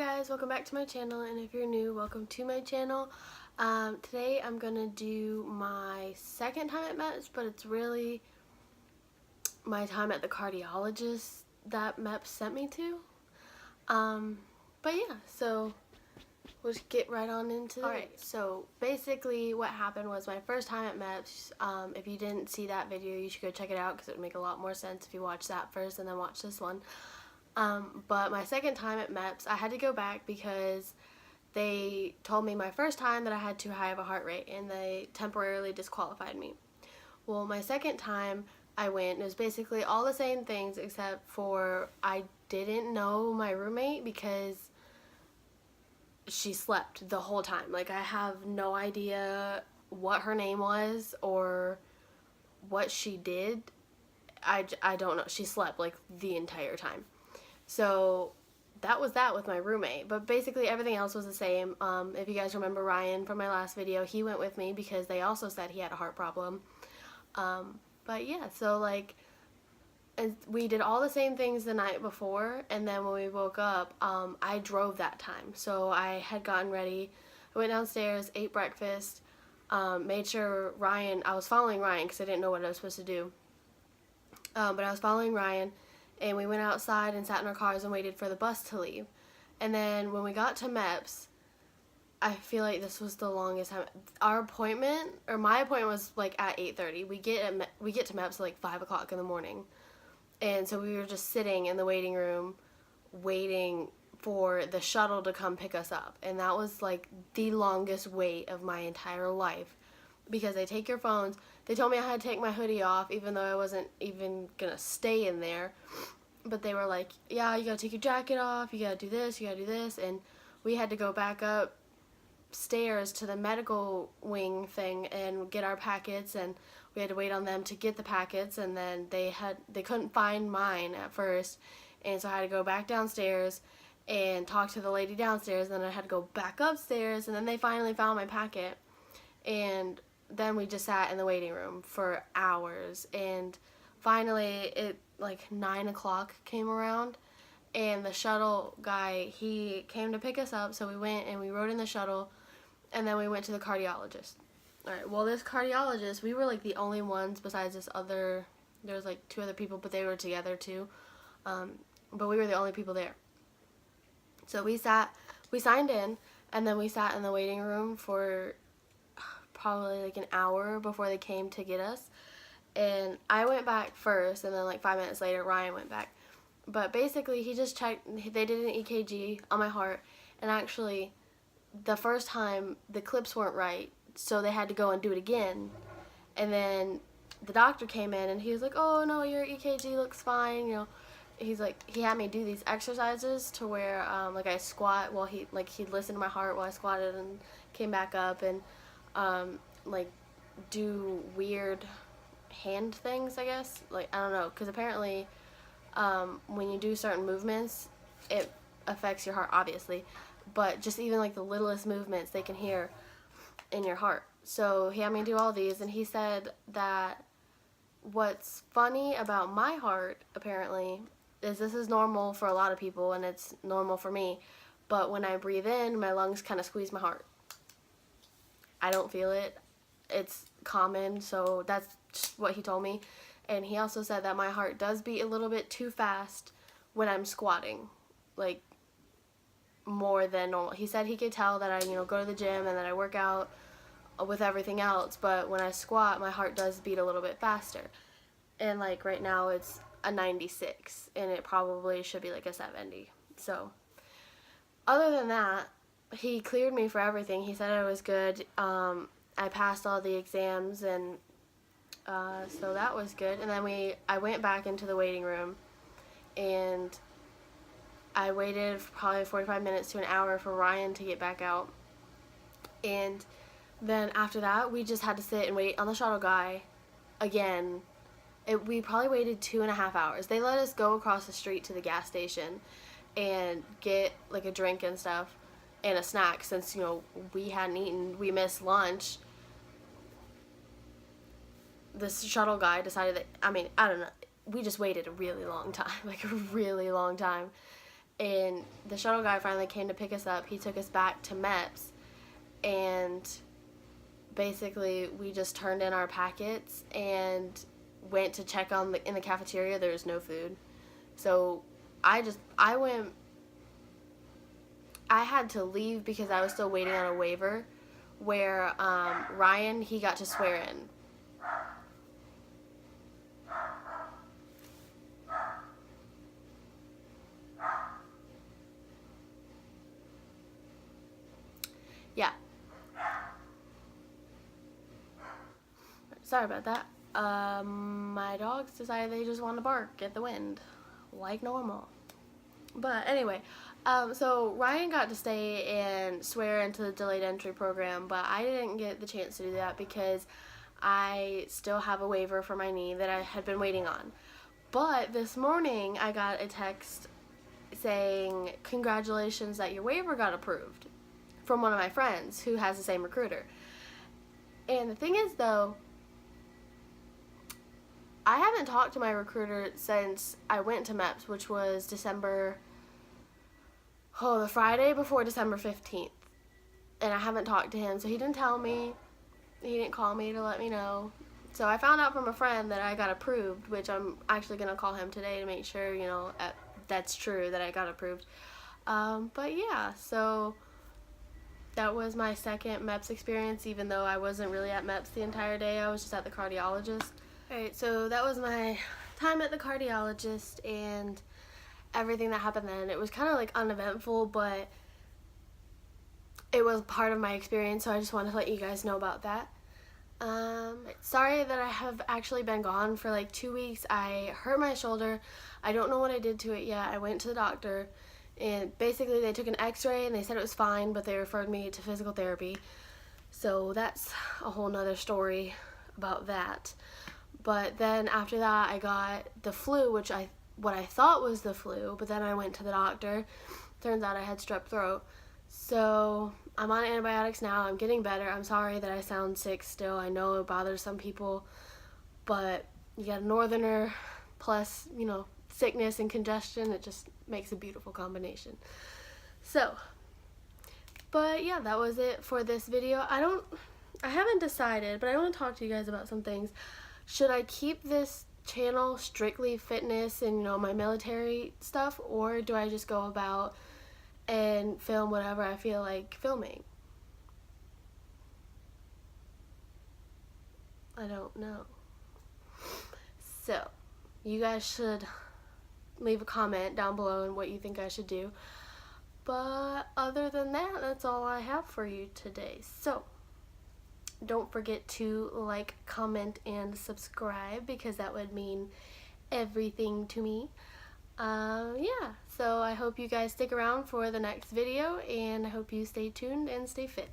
guys, welcome back to my channel, and if you're new, welcome to my channel. Today I'm gonna do my second time at MEPS, but it's really my time at the cardiologist that MEPS sent me to. But yeah, so we'll just get right on into it. Alright, so basically what happened was my first time at MEPS. If you didn't see that video, you should go check it out because it would make a lot more sense if you watch that first and then watch this one. But my second time at MEPS, I had to go back because they told me my first time that I had too high of a heart rate and they temporarily disqualified me. Well, my second time I went, it was basically all the same things except for I didn't know my roommate because she slept the whole time. Like, I have no idea what her name was or what she did. I don't know. She slept like the entire time. So that was that with my roommate, but basically everything else was the same. If you guys remember Ryan from my last video, he went with me because they also said he had a heart problem. But yeah, so like, and we did all the same things the night before, and then when we woke up, I drove that time. So I had gotten ready, I went downstairs, ate breakfast, made sure I was following Ryan because I didn't know what I was supposed to do. But I was following Ryan, and we went outside and sat in our cars and waited for the bus to leave. And then when we got to MEPS, I feel like this was the longest time. Our appointment, or my appointment, was like at 8:30. We get to MEPS at like 5 o'clock in the morning. And so we were just sitting in the waiting room waiting for the shuttle to come pick us up. And that was like the longest wait of my entire life because they take your phones. They told me I had to take my hoodie off even though I wasn't even gonna stay in there. But they were like, yeah, you gotta take your jacket off, you gotta do this, you gotta do this. And we had to go back upstairs to the medical wing thing and get our packets, and we had to wait on them to get the packets, and then they couldn't find mine at first, and so I had to go back downstairs and talk to the lady downstairs, and then I had to go back upstairs, and then they finally found my packet. And then we just sat in the waiting room for hours, and finally it like 9 o'clock came around, and the shuttle guy, he came to pick us up, so we went and we rode in the shuttle, and then we went to the cardiologist. Alright, well, this cardiologist, we were like the only ones besides there was like 2 other people, but they were together too, but we were the only people there. So we signed in, and then we sat in the waiting room for probably like an hour before they came to get us. And I went back first, and then like 5 minutes later Ryan went back. But basically he just checked, they did an EKG on my heart, and actually the first time the clips weren't right, so they had to go and do it again. And then the doctor came in and he was like, oh no, your EKG looks fine, you know. He's like, he had me do these exercises to where like I squat while he'd listen to my heart while I squatted and came back up, and like do weird hand things, I guess. Like, I don't know, because apparently when you do certain movements, it affects your heart, obviously, but just even like the littlest movements they can hear in your heart. So he had me do all these, and he said that what's funny about my heart, apparently, is this is normal for a lot of people, and it's normal for me, but when I breathe in, my lungs kind of squeeze my heart. I don't feel it. It's common, so that's just what he told me. And he also said that my heart does beat a little bit too fast when I'm squatting, like more than normal. He said he could tell that I, go to the gym and that I work out with everything else, but when I squat, my heart does beat a little bit faster. And like right now it's a 96, and it probably should be like a 70. So other than that, he cleared me for everything. He said I was good. I passed all the exams, and so that was good. And then I went back into the waiting room, and I waited for probably 45 minutes to an hour for Ryan to get back out. And then after that, we just had to sit and wait on the shuttle guy again. We probably waited 2.5 hours. They let us go across the street to the gas station and get like a drink and stuff and a snack, since we hadn't eaten, we missed lunch. This shuttle guy decided that, I don't know, we just waited a really long time, like a really long time. And the shuttle guy finally came to pick us up. He took us back to MEPS, and basically we just turned in our packets and went to check on in the cafeteria. There was no food. So I had to leave because I was still waiting on a waiver where Ryan, he got to swear in. Yeah. Sorry about that. My dogs decided they just want to bark at the wind, like normal. But anyway, so Ryan got to stay and swear into the delayed entry program, but I didn't get the chance to do that because I still have a waiver for my knee that I had been waiting on. But this morning I got a text saying, congratulations that your waiver got approved, from one of my friends who has the same recruiter. And the thing is though, I haven't talked to my recruiter since I went to MEPS, which was the Friday before December 15th. And I haven't talked to him, so he didn't tell me. He didn't call me to let me know. So I found out from a friend that I got approved, which I'm actually going to call him today to make sure, you know, that's true, that I got approved. But yeah, so that was my second MEPS experience, even though I wasn't really at MEPS the entire day. I was just at the cardiologist. Alright, so that was my time at the cardiologist and everything that happened then. It was kind of like uneventful, but it was part of my experience, so I just wanted to let you guys know about that. Sorry that I have actually been gone for like 2 weeks. I hurt my shoulder. I don't know what I did to it yet. I went to the doctor, and basically they took an x-ray and they said it was fine, but they referred me to physical therapy. So that's a whole nother story about that. But then after that I got the flu, what I thought was the flu, but then I went to the doctor. Turns out I had strep throat. So I'm on antibiotics now. I'm getting better. I'm sorry that I sound sick still. I know it bothers some people, but you got a northerner plus, you know, sickness and congestion. It just makes a beautiful combination. So, but yeah, that was it for this video. I haven't decided, but I want to talk to you guys about some things. Should I keep this channel strictly fitness and, you know, my military stuff, or do I just go about and film whatever I feel like filming? I don't know. So, you guys should leave a comment down below on what you think I should do. But other than that, that's all I have for you today. So, don't forget to like, comment, and subscribe because that would mean everything to me. Yeah, so I hope you guys stick around for the next video, and I hope you stay tuned and stay fit.